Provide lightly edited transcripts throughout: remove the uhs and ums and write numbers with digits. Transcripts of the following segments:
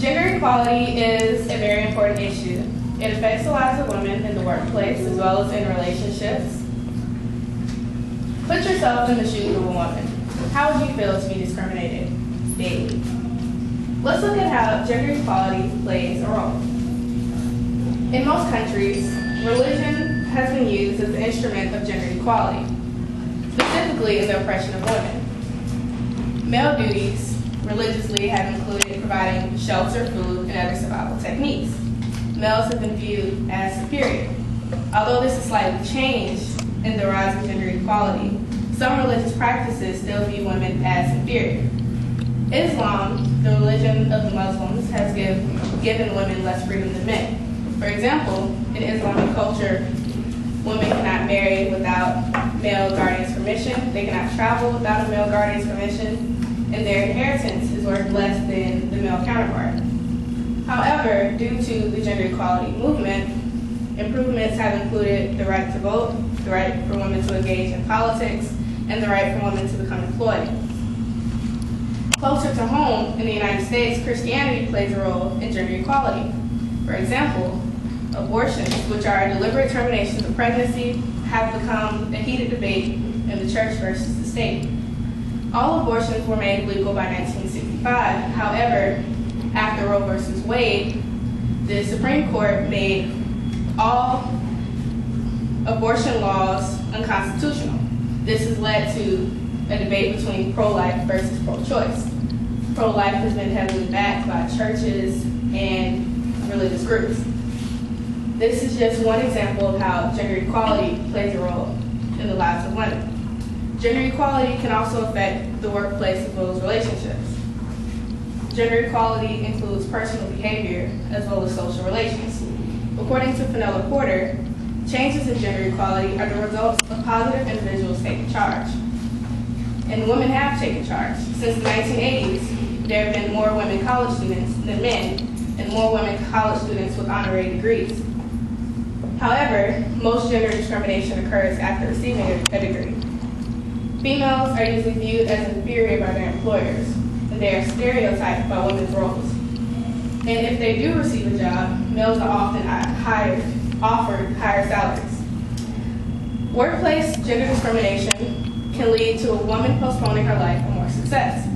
Gender equality is a very important issue. It affects the lives of women in the workplace as well as in relationships. Put yourself in the shoes of a woman. How would you feel to be discriminated daily? Let's look at how gender equality plays a role. In most countries, religion has been used as an instrument of gender equality, specifically in the oppression of women. Male duties religiously have included providing shelter, food, and other survival techniques. Males have been viewed as superior. Although this has slightly changed in the rise of gender equality, some religious practices still view women as inferior. Islam, the religion of the Muslims, has given women less freedom than men. For example, in Islamic culture, women cannot marry without male guardian's permission, they cannot travel without a male guardian's permission, and their inheritance is worth less than the male counterpart. However, due to the gender equality movement, improvements have included the right to vote, the right for women to engage in politics, and the right for women to become employed. Closer to home, in the United States, Christianity plays a role in gender equality. For example, abortions, which are deliberate terminations of pregnancy, have become a heated debate in the church versus the state. All abortions were made legal by 1965. However, after Roe versus Wade, the Supreme Court made all abortion laws unconstitutional. This has led to a debate between pro-life versus pro-choice. Pro-life has been heavily backed by churches and religious groups. This is just one example of how gender equality plays a role in the lives of women. Gender equality can also affect the workplace as well as relationships. Gender equality includes personal behavior as well as social relations. According to Fenella Porter, changes in gender equality are the results of positive individuals taking charge. And women have taken charge. Since the 1980s, there have been more women college students than men, and more women college students with honorary degrees. However, most gender discrimination occurs after receiving a degree. Females are usually viewed as inferior by their employers, and they are stereotyped by women's roles. And if they do receive a job, males are often offered higher salaries. Workplace gender discrimination can lead to a woman postponing her life for more success.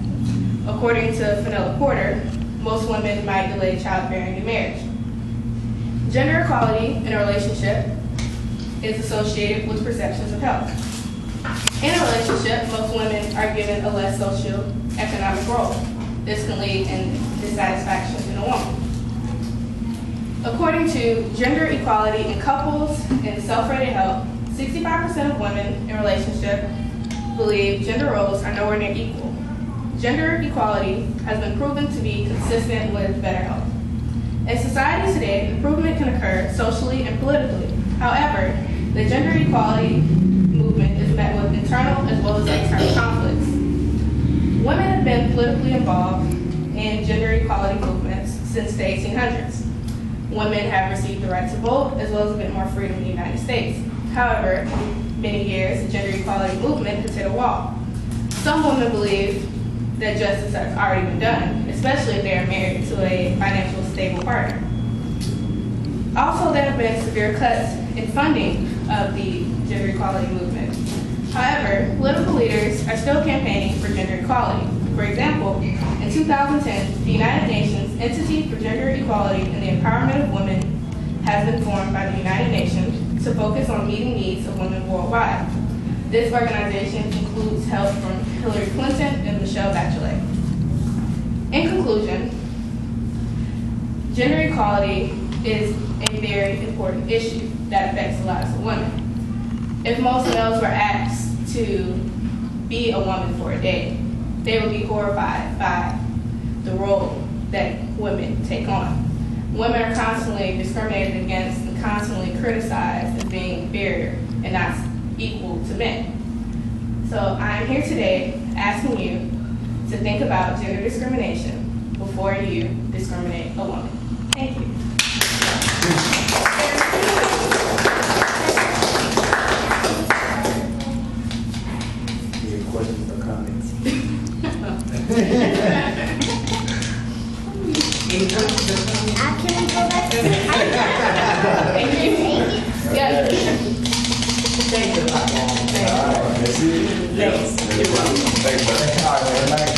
According to Fenella Porter, most women might delay childbearing and marriage. Gender equality in a relationship is associated with perceptions of health. In a relationship, most women are given a less socio-economic role. This can lead in dissatisfaction in a woman. According to Gender Equality in Couples and Self-Rated Health, 65% of women in relationships believe gender roles are nowhere near equal. Gender equality has been proven to be consistent with better health. In society today, improvement can occur socially and politically. However, the gender equality movement is met with internal as well as external conflicts. Women have been politically involved in gender equality movements since the 1800s. Women have received the right to vote as well as a bit more freedom in the United States. However, many years, the gender equality movement has hit a wall. Some women believe that justice has already been done, especially if they are married to a financially stable partner. Also, there have been severe cuts in funding of the gender equality movement. However, political leaders are still campaigning for gender equality. For example, in 2010, the United Nations Entity for Gender Equality and the Empowerment of Women has been formed by the United Nations to focus on meeting needs of women worldwide. This organization includes help from Hillary Clinton and Michelle Bachelet. In conclusion, gender equality is a very important issue that affects the lives of women. If most males were asked to be a woman for a day, they would be horrified by the role that women take on. Women are constantly discriminated against and constantly criticized as being inferior and not equal to men. So I'm here today asking you to think about gender discrimination before you discriminate a woman. Thank you. Any questions or comments? Can we go back to the Thank you. Yeah. Thank you. All right, that's it. Thanks. Thanks, man. All right, man. Thanks.